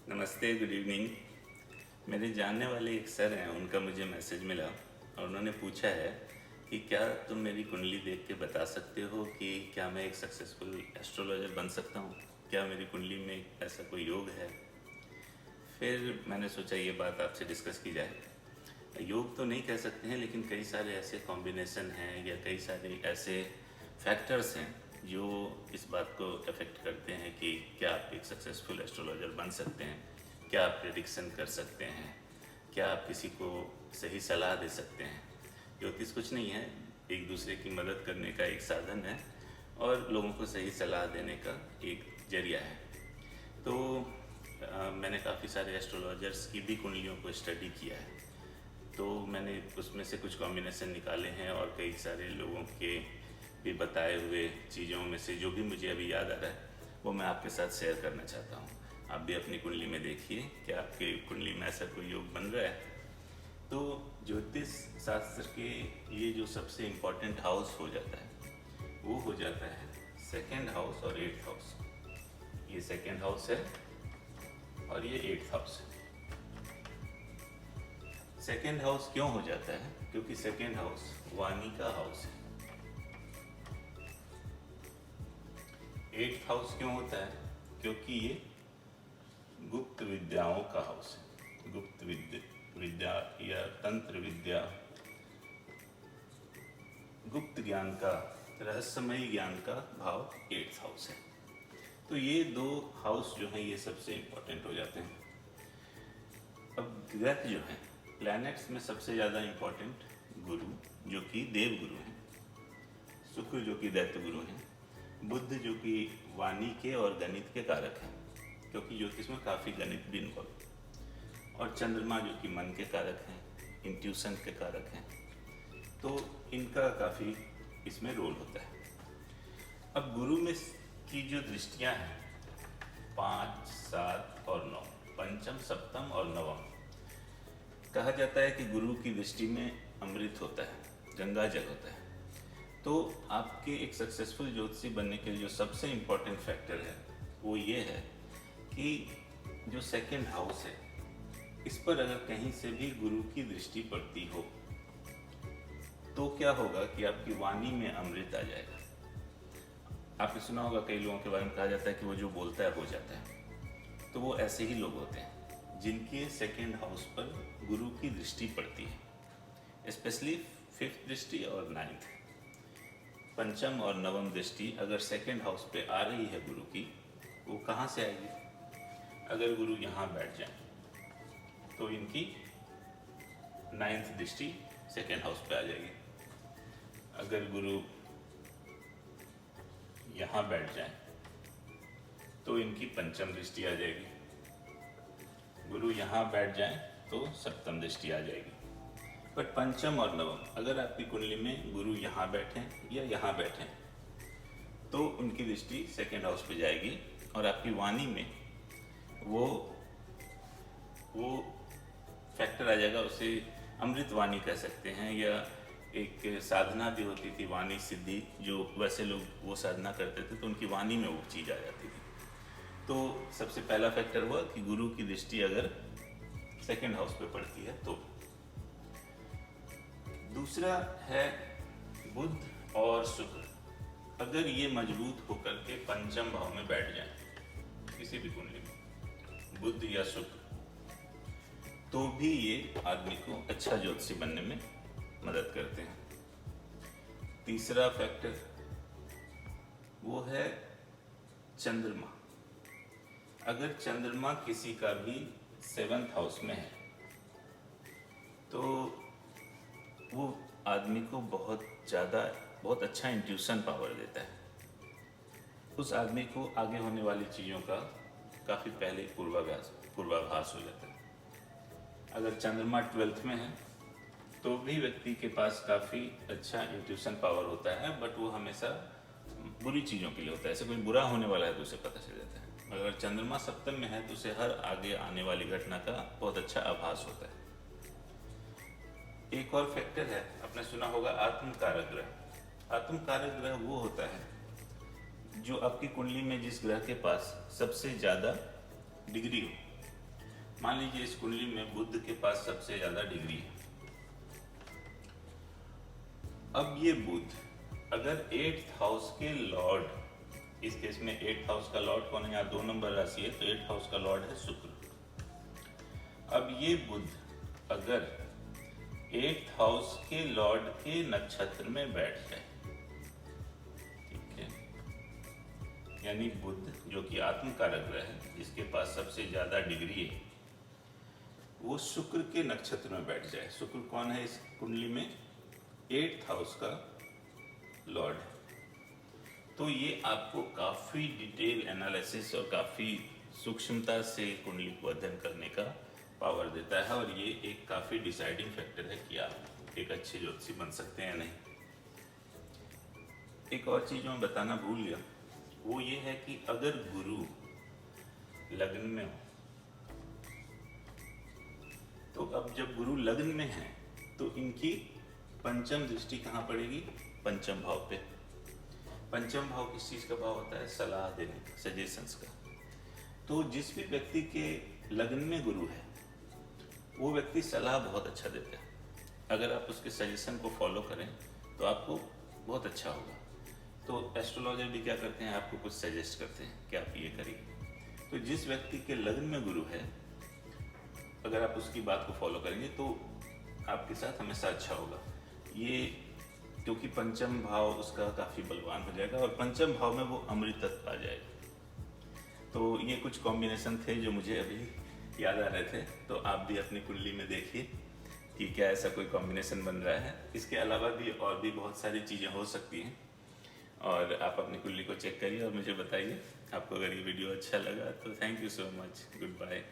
नमस्ते, good evening. मेरे जानने वाले एक सर हैं, उनका मुझे मैसेज मिला और उन्होंने पूछा है कि क्या तुम मेरी कुंडली देख के बता सकते हो कि क्या मैं एक सक्सेसफुल एस्ट्रोलॉजर बन सकता हूँ? क्या मेरी कुंडली में ऐसा कोई योग है? फिर मैंने सोचा ये बात आपसे डिस्कस की जाए। योग तो नहीं कह सकते हैं, लेकिन कई सारे ऐसे कॉम्बिनेशन हैं या कई सारे ऐसे फैक्टर्स हैं जो इस बात को अफेक्ट करते हैं कि क्या आप एक सक्सेसफुल एस्ट्रोलॉजर बन सकते हैं, क्या आप प्रेडिक्शन कर सकते हैं, क्या आप किसी को सही सलाह दे सकते हैं। ज्योतिष कुछ नहीं है, एक दूसरे की मदद करने का एक साधन है और लोगों को सही सलाह देने का एक जरिया है। तो मैंने काफ़ी सारे एस्ट्रोलॉजर्स की भी कुंडलियों को स्टडी किया है, तो मैंने उसमें से कुछ कॉम्बिनेशन निकाले हैं और कई सारे लोगों के भी बताए हुए चीज़ों में से जो भी मुझे अभी याद आ रहा है वो मैं आपके साथ शेयर करना चाहता हूँ। आप भी अपनी कुंडली में देखिए कि आपके कुंडली में ऐसा कोई योग बन रहा है। तो ज्योतिष शास्त्र के ये जो सबसे इम्पोर्टेंट हाउस हो जाता है वो हो जाता है सेकेंड हाउस और एट्थ हाउस। ये सेकेंड हाउस है और ये एट्थ हाउस है। सेकेंड हाउस क्यों हो जाता है? क्योंकि सेकेंड हाउस वाणी का हाउस है। एट्थ हाउस क्यों होता है? क्योंकि ये गुप्त विद्याओं का हाउस है। गुप्त विद्या या तंत्र विद्या, गुप्त ज्ञान का, रहस्यमय ज्ञान का भाव एट्थ हाउस है। तो ये दो हाउस जो हैं ये सबसे इम्पोर्टेंट हो जाते हैं। अब ग्रह जो हैं, प्लैनेट्स में सबसे ज़्यादा इम्पोर्टेंट गुरु जो कि देव गुरु हैं, शुक्र जो कि दैत्य गुरु हैं, बुध जो कि वाणी के और गणित के कारक हैं, क्योंकि ज्योतिष में काफ़ी गणित भी इन्वॉल्व, और चंद्रमा जो कि मन के कारक हैं, इंट्यूशन के कारक हैं। तो इनका काफ़ी इसमें रोल होता है। अब गुरु में की जो दृष्टियां हैं 5, 7 और 9, पंचम, सप्तम और नवम, कहा जाता है कि गुरु की दृष्टि में अमृत होता है, गंगा जल होता है। तो आपके एक सक्सेसफुल ज्योतिषी बनने के लिए जो सबसे इम्पोर्टेंट फैक्टर है वो ये है कि जो सेकेंड हाउस है इस पर अगर कहीं से भी गुरु की दृष्टि पड़ती हो तो क्या होगा कि आपकी वाणी में अमृत आ जाएगा। आपने सुना होगा कई लोगों के बारे में कहा जाता है कि वो जो बोलता है हो जाता है। तो वो ऐसे ही लोग होते हैं जिनके सेकेंड हाउस पर गुरु की दृष्टि पड़ती है, स्पेशली फिफ्थ दृष्टि और नाइन्थ, पंचम और नवम दृष्टि अगर सेकेंड हाउस पे आ रही है गुरु की, वो कहाँ से आएगी? अगर गुरु यहाँ बैठ जाए तो इनकी नाइन्थ दृष्टि सेकेंड हाउस पे आ जाएगी। अगर गुरु यहाँ बैठ जाए तो इनकी पंचम दृष्टि आ जाएगी। गुरु यहाँ बैठ जाए तो सप्तम दृष्टि आ जाएगी। बट पंचम और नवम, अगर आपकी कुंडली में गुरु यहाँ बैठे या यहाँ बैठे तो उनकी दृष्टि सेकेंड हाउस पे जाएगी और आपकी वाणी में वो फैक्टर आ जाएगा। उसे अमृत वाणी कह सकते हैं, या एक साधना भी होती थी वाणी सिद्धि, जो वैसे लोग वो साधना करते थे तो उनकी वाणी में वो चीज़ आ जाती थी। तो सबसे पहला फैक्टर हुआ कि गुरु की दृष्टि अगर सेकेंड हाउस पे पड़ती है तो। दूसरा है बुध और शुक्र। अगर ये मजबूत होकर के पंचम भाव में बैठ जाए किसी भी कुंडली में, बुध या शुक्र, तो भी ये आदमी को अच्छा ज्योतिषी बनने में मदद करते हैं। तीसरा फैक्टर वो है चंद्रमा। अगर चंद्रमा किसी का भी सेवंथ हाउस में है तो वो आदमी को बहुत अच्छा इंट्यूशन पावर देता है। उस आदमी को आगे होने वाली चीज़ों का काफ़ी पहले पूर्वाभास हो जाता है। अगर चंद्रमा 12th में है तो भी व्यक्ति के पास काफ़ी अच्छा इंट्यूशन पावर होता है, बट वो हमेशा बुरी चीज़ों के लिए होता है। ऐसे कोई बुरा होने वाला है तो उसे पता चल जाता है। अगर चंद्रमा सप्तम में है तो उसे हर आगे आने वाली घटना का बहुत अच्छा आभास होता है। एक और फैक्टर है, आपने सुना होगा आत्मकारक ग्रह। आत्मकारक ग्रह वो होता है जो आपकी कुंडली में जिस ग्रह के पास सबसे ज़्यादा डिग्री हो, मान लीजिए इस कुंडली में बुध के पास सबसे ज्यादा डिग्री है। अब ये बुध अगर 8th हाउस के लॉर्ड, इस केस में 8th हाउस का लॉर्ड कौन है, यहाँ 2 नंबर राशि है तो 8th हाउस का लॉर्ड है शुक्र। अब ये बुध अगर 8th हाउस के लॉर्ड के नक्षत्र में बैठ जाए, ठीक है, यानी बुध जो कि आत्म कारक ग्रह है, जिसके पास सबसे ज्यादा डिग्री है, वो शुक्र के नक्षत्र में बैठ जाए। शुक्र कौन है इस कुंडली में, 8th हाउस का लॉर्ड है। तो ये आपको काफी डिटेल एनालिसिस और काफी सूक्ष्मता से कुंडली को अध्ययन करने का पावर देता है, और ये एक काफी डिसाइडिंग फैक्टर है कि आप एक अच्छे ज्योतिषी बन सकते हैं या नहीं। एक और चीज मैं बताना भूल गया, वो ये है कि अगर गुरु लग्न में हो, तो अब जब गुरु लग्न में है तो इनकी पंचम दृष्टि कहाँ पड़ेगी, पंचम भाव पे। पंचम भाव किस चीज का भाव होता है, सलाह देने का, सजेशंस का। तो जिस भी व्यक्ति के लग्न में गुरु है वो व्यक्ति सलाह बहुत अच्छा देता है। अगर आप उसके सजेशन को फॉलो करें तो आपको बहुत अच्छा होगा। तो एस्ट्रोलॉजर भी क्या करते हैं, आपको कुछ सजेस्ट करते हैं कि आप ये करिए। तो जिस व्यक्ति के लग्न में गुरु है, अगर आप उसकी बात को फॉलो करेंगे तो आपके साथ हमेशा अच्छा होगा। ये क्योंकि पंचम भाव उसका काफ़ी बलवान हो जाएगा और पंचम भाव में वो अमृत तत्व आ जाएगा। तो ये कुछ कॉम्बिनेशन थे जो मुझे अभी याद आ रहे थे। तो आप भी अपनी कुंडली में देखिए कि क्या ऐसा कोई कॉम्बिनेशन बन रहा है। इसके अलावा भी और भी बहुत सारी चीज़ें हो सकती हैं, और आप अपनी कुंडली को चेक करिए और मुझे बताइए। आपको अगर ये वीडियो अच्छा लगा तो thank you so much, good bye.